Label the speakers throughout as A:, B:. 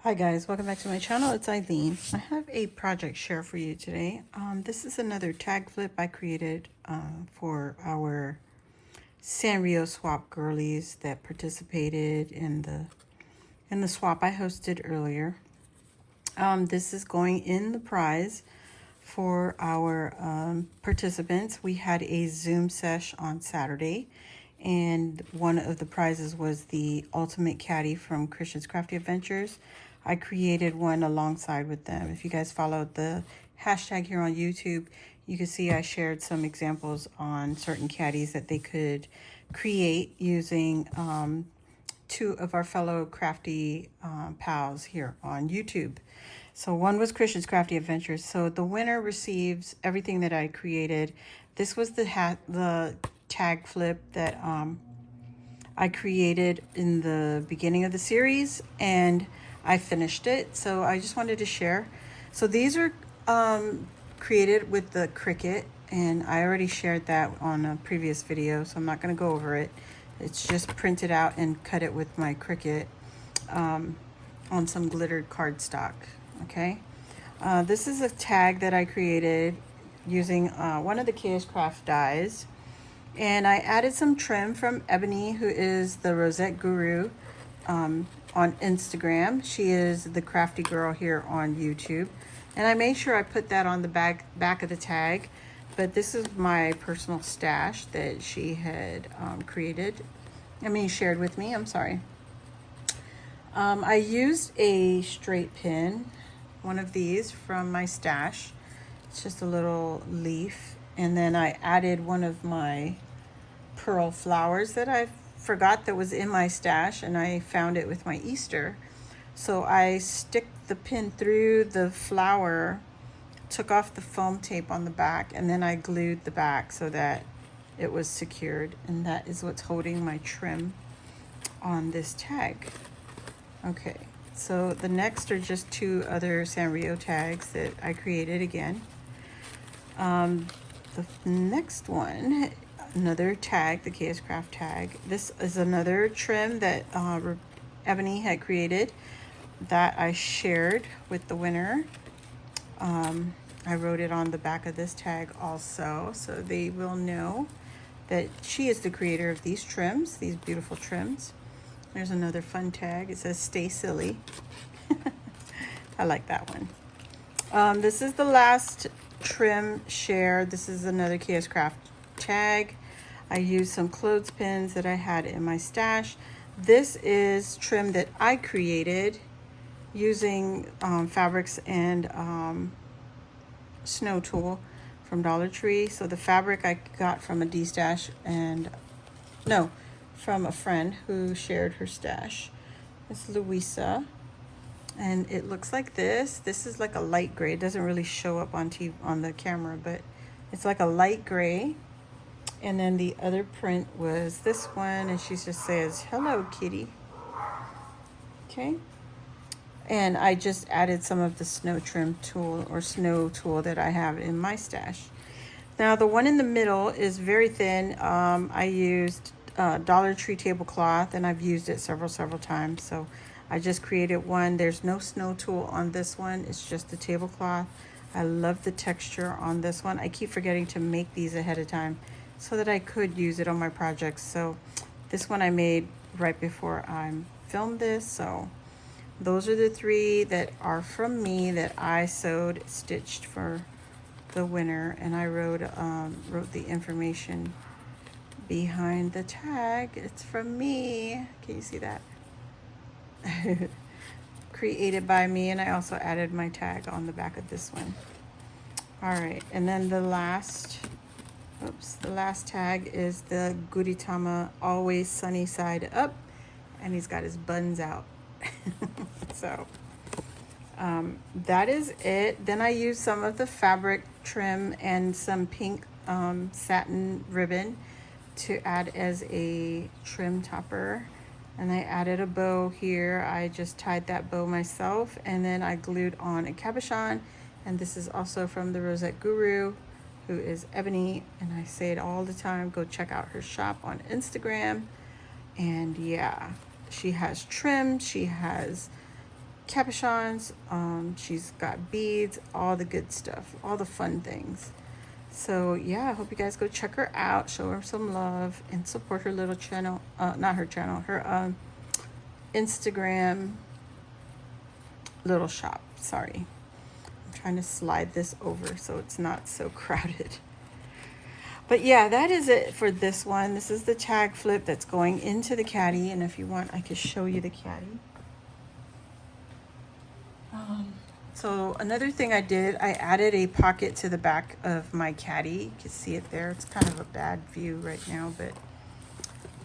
A: Hi guys, welcome back to my channel. It's Eileen. I have a project share for you today. This is another tag flip I created for our Sanrio swap girlies that participated in the swap I hosted earlier. This is going in the prize for our participants. We had a Zoom sesh on Saturday, and one of the prizes was the Ultimate Caddy from Christian's Crafty Adventures. I created one alongside with them. If you guys followed the hashtag here on YouTube, you can see I shared some examples on certain caddies that they could create using two of our fellow crafty pals here on YouTube. So one was Christian's Crafty Adventures. So the winner receives everything that I created. This was the tag flip that I created in the beginning of the series, and I finished it. So I just wanted to share. So these are created with the Cricut, and I already shared that on a previous video, so I'm not going to go over it. It's just printed out and cut it with my Cricut on some glittered cardstock. Okay, this is a tag that I created using one of the Chaos Craft dies, and I added some trim from Ebony, who is the Rosette Guru on Instagram. She is the crafty girl here on YouTube, and I made sure I put that on the back of the tag. But this is my personal stash that she had shared with me. I'm sorry. I used a straight pin, one of these from my stash. It's just a little leaf. And then I added one of my pearl flowers that I forgot that was in my stash, and I found it with my Easter. So I stick the pin through the flower, took off the foam tape on the back, and then I glued the back so that it was secured, and that is what's holding my trim on this tag. Okay, so the next are just two other Sanrio tags that I created again. The next one, another tag, the Chaos Craft tag. This is another trim that Ebony had created that I shared with the winner. I wrote it on the back of this tag also, so they will know that she is the creator of these trims, these beautiful trims. There's another fun tag. It says "Stay Silly." I like that one. This is the last trim share. This is another Chaos Craft tag. I used some clothespins that I had in my stash. This is trim that I created using fabrics and snow tool from Dollar Tree. So the fabric I got from a D-stash, and no, from a friend who shared her stash. It's Luisa, and it looks like this. This is like a light gray. It doesn't really show up on the camera, but it's like a light gray. And then the other print was this one, and she just says, "Hello, kitty." Okay. And I just added some of the snow trim tool or snow tool that I have in my stash. Now the one in the middle is very thin. I used Dollar Tree tablecloth, and I've used it several times. So I just created one. There's no snow tool on this one. It's just the tablecloth. I love the texture on this one. I keep forgetting to make these ahead of time so that I could use it on my projects. So this one I made right before I filmed this. So those are the three that are from me that I stitched for the winner, and I wrote the information behind the tag. It's from me. Can you see that? Created by me, and I also added my tag on the back of this one. All right, and then the last tag is the Gudetama Always Sunny Side Up, and he's got his buns out. So that is it. Then I used some of the fabric trim and some pink satin ribbon to add as a trim topper, and I added a bow here. I just tied that bow myself, and then I glued on a cabochon, and this is also from the Rosette Guru, who is Ebony, and I say it all the time, go check out her shop on Instagram. And yeah, she has trim, she has capuchons. She's got beads, all the good stuff, all the fun things. So yeah, I hope you guys go check her out, show her some love, and support her little channel. Not her channel, her Instagram little shop. Sorry, I'm trying to slide this over so it's not so crowded. But yeah, that is it for this one. This is the tag flip that's going into the caddy, and if you want, I can show you the caddy. So another thing I did, I added a pocket to the back of my caddy. You can see it there. It's kind of a bad view right now, but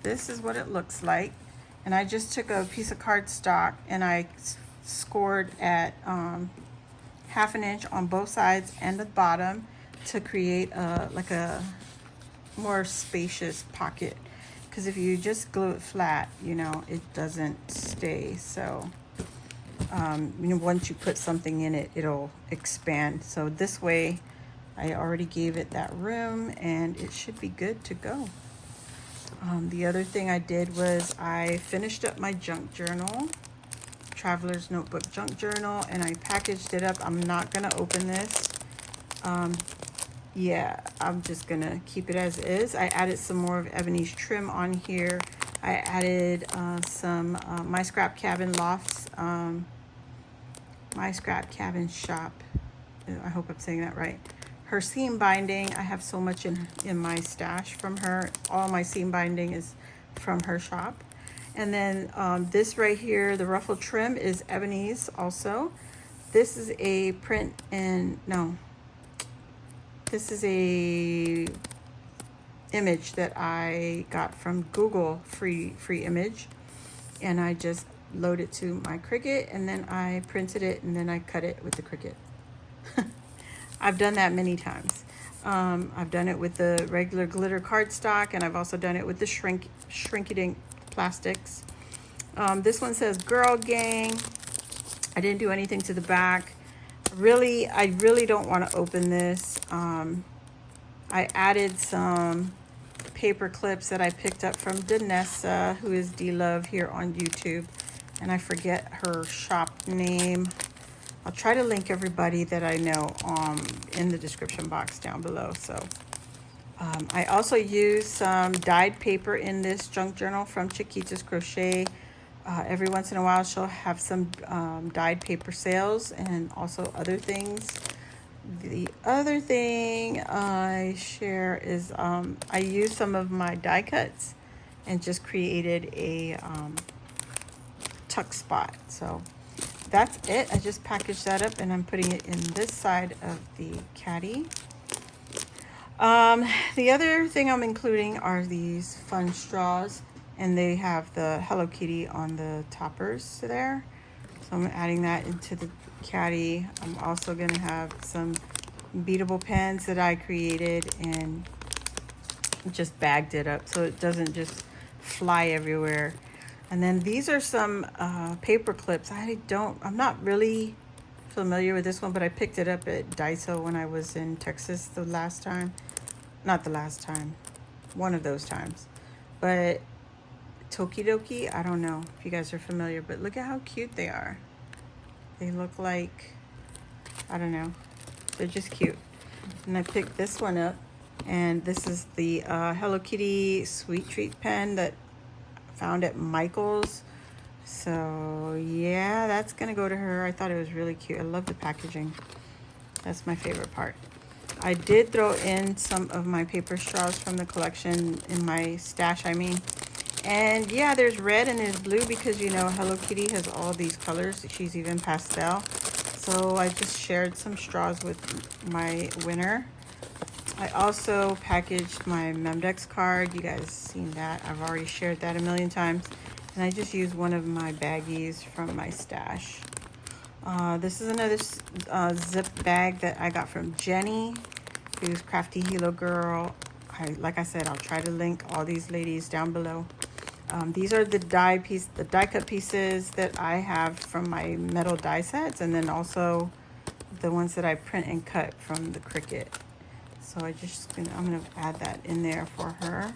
A: this is what it looks like. And I just took a piece of cardstock and I scored at 1/2 inch on both sides and the bottom to create like a more spacious pocket. Because if you just glue it flat, you know, it doesn't stay. So you know, once you put something in it, it'll expand. So this way, I already gave it that room and it should be good to go. The other thing I did was I finished up my junk journal, Traveler's Notebook junk journal, and I packaged it up. I'm not gonna open this. Yeah, I'm just gonna keep it as is. I added some more of Ebony's trim on here. I added some My Scrap Cabin Lofts, My Scrap Cabin Shop. I hope I'm saying that right. Her seam binding, I have so much in my stash from her. All my seam binding is from her shop. And then this right here, the ruffle trim, is Ebony's also. This is a print and, no. This is a image that I got from Google, free image. And I just load it to my Cricut, and then I printed it, and then I cut it with the Cricut. I've done that many times. I've done it with the regular glitter cardstock, and I've also done it with the shrink-it-ink plastics. This one says Girl Gang. I didn't do anything to the back. I really don't want to open this. I added some paper clips that I picked up from Danessa, who is D-Love here on YouTube. And I forget her shop name. I'll try to link everybody that I know in the description box down below. So I also used some dyed paper in this junk journal from Chiquita's Crochet. Every once in a while she'll have some dyed paper sales and also other things. The other thing I share is I used some of my die cuts and just created a tuck spot. So that's it. I just packaged that up and I'm putting it in this side of the caddy. The other thing I'm including are these fun straws, and they have the Hello Kitty on the toppers there. So I'm adding that into the caddy. I'm also going to have some beadable pens that I created and just bagged it up so it doesn't just fly everywhere. And then these are some paper clips. I'm not really familiar with this one, but I picked it up at Daiso when I was in Texas the last time. Not the last time, one of those times. But Tokidoki, I don't know if you guys are familiar, but look at how cute they are. They look like, I don't know, they're just cute. And I picked this one up, and this is the Hello Kitty Sweet Treat pen that I found at Michael's. So yeah, that's gonna go to her. I thought it was really cute. I love the packaging. That's my favorite part. I did throw in some of my paper straws from the collection in my stash, I mean. And yeah, there's red and there's blue because, you know, Hello Kitty has all these colors. She's even pastel. So I just shared some straws with my winner. I also packaged my Memdex card. You guys seen that. I've already shared that a million times. And I just used one of my baggies from my stash. This is another zip bag that I got from Jenny, who's Crafty Hilo Girl. Like I said, I'll try to link all these ladies down below. These are the die cut pieces that I have from my metal die sets, and then also the ones that I print and cut from the Cricut. So I'm gonna add that in there for her.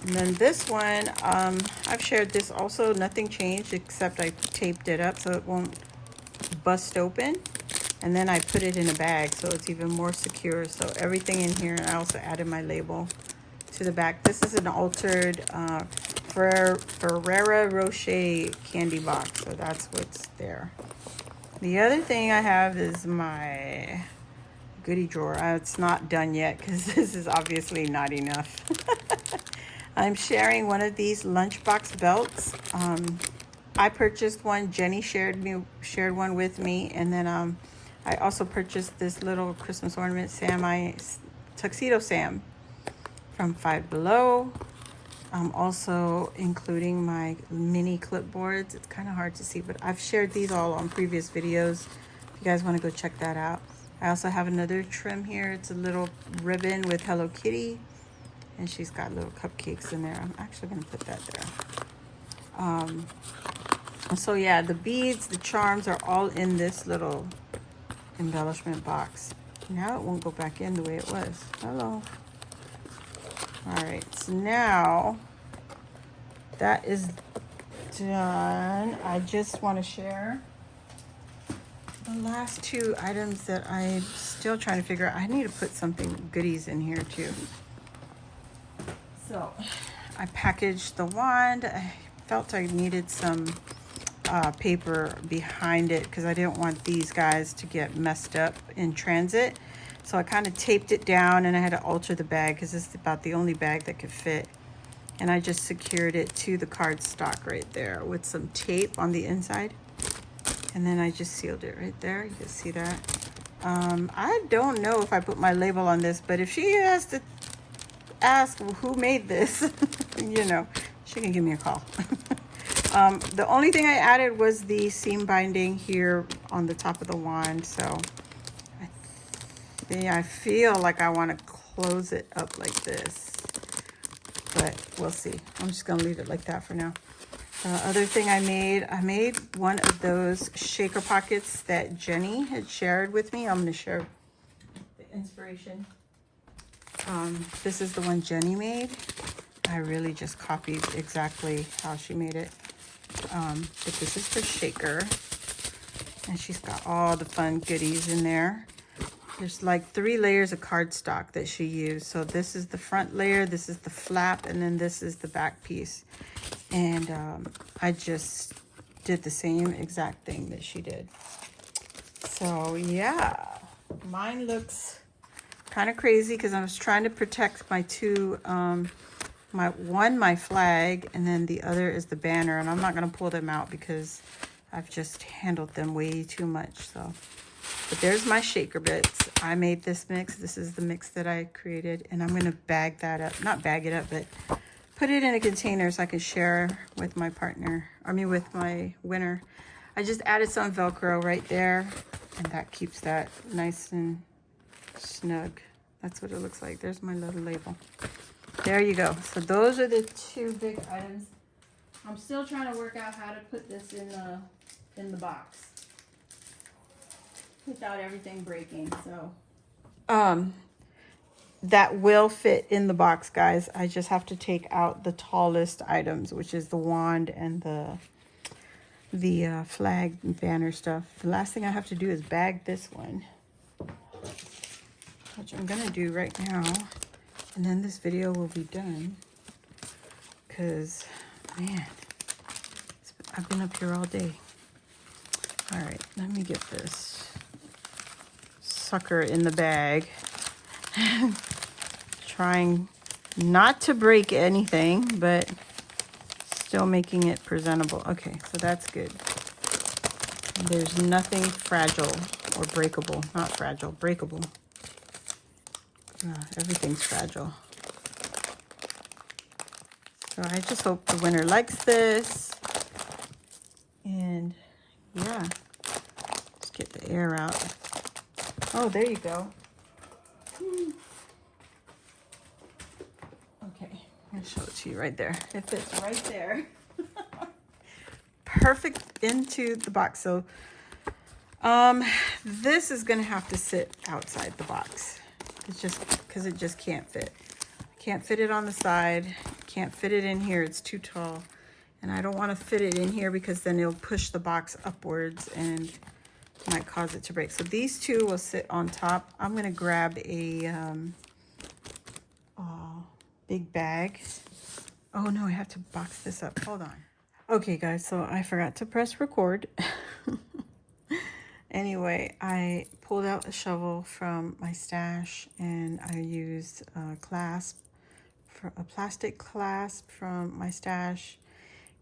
A: And then this one, I've shared this also. Nothing changed except I taped it up so it won't bust open. And then I put it in a bag so it's even more secure. So everything in here, and I also added my label to the back. This is an altered Ferrero Rocher candy box. So that's what's there. The other thing I have is my goodie drawer. It's not done yet because this is obviously not enough. I'm sharing one of these lunchbox belts. I purchased one. Jenny shared one with me, and then I also purchased this little Christmas ornament Tuxedo Sam from Five Below. I'm also including my mini clipboards. It's kind of hard to see, but I've shared these all on previous videos. If you guys want to go check that out. I also have another trim here. It's a little ribbon with Hello Kitty, and she's got little cupcakes in there. I'm actually going to put that there. So yeah, the beads, the charms are all in this little embellishment box. Now it won't go back in the way it was. Hello. All right, so now that is done. I just want to share the last two items that I'm still trying to figure out. I need to put something goodies in here too. So I packaged the wand. I felt I needed some paper behind it because I didn't want these guys to get messed up in transit. So I kind of taped it down, and I had to alter the bag because this is about the only bag that could fit. And I just secured it to the cardstock right there with some tape on the inside. And then I just sealed it right there. You can see that. I don't know if I put my label on this, but if she has to ask who made this, you know, she can give me a call. The only thing I added was the seam binding here on the top of the wand. So I feel like I want to close it up like this, but we'll see. I'm just gonna leave it like that for now. The other thing I made one of those shaker pockets that Jenny had shared with me. I'm gonna share the inspiration. This is the one Jenny made. I really just copied exactly how she made it. But this is her shaker, and she's got all the fun goodies in there. There's like 3 layers of cardstock that she used. So this is the front layer, this is the flap, and then this is the back piece. And I just did the same exact thing that she did. So yeah, mine looks kind of crazy because I was trying to protect my two, my flag, and then the other is the banner. And I'm not going to pull them out because I've just handled them way too much. So. But there's my shaker bits. I made this mix. This is the mix that I created. And I'm going to bag that up. Not bag it up, but put it in a container so I can share with my partner. With my winner. I just added some Velcro right there. And that keeps that nice and snug. That's what it looks like. There's my little label. There you go. So those are the 2 big items. I'm still trying to work out how to put this in the box without everything breaking. So that will fit in the box, guys. I just have to take out the tallest items, which is the wand and the flag and banner stuff. The last thing I have to do is bag this one, which I'm gonna do right now, and then this video will be done because man, I've been up here all day. All right, let me get this sucker in the bag. Trying not to break anything, but still making it presentable. Okay, so that's good. There's nothing fragile or breakable. Not fragile, breakable. Everything's fragile. So I just hope the winner likes this. And yeah, let's get the air out. Oh, there you go. Okay, I'll show it to you right there. It fits right there. Perfect into the box. So this is gonna have to sit outside the box. It's just because it just can't fit. Can't fit it on the side. Can't fit it in here. It's too tall. And I don't want to fit it in here because then it'll push the box upwards and might cause it to break. So these two will sit on top. I'm going to grab a big bag. Oh no, I have to box this up. Hold on. Okay guys, so I forgot to press record. Anyway, I pulled out a shovel from my stash and I used a clasp, for a plastic clasp from my stash,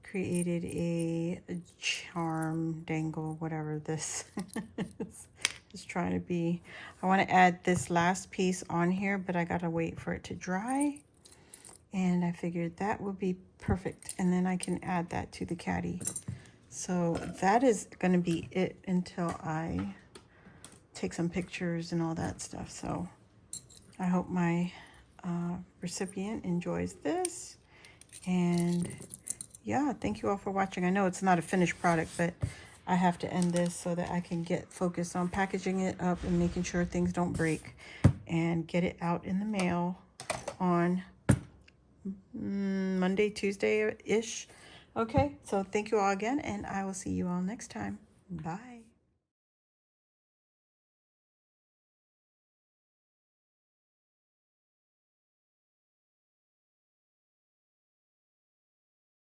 A: created a charm dangle, whatever this is trying to be. I want to add this last piece on here, but I gotta wait for it to dry. And I figured that would be perfect. And then I can add that to the caddy. So that is going to be it until I take some pictures and all that stuff. So I hope my recipient enjoys this. And yeah, thank you all for watching. I know it's not a finished product, but I have to end this so that I can get focused on packaging it up and making sure things don't break and get it out in the mail on Monday, Tuesday-ish. Okay, so thank you all again, and I will see you all next time. Bye.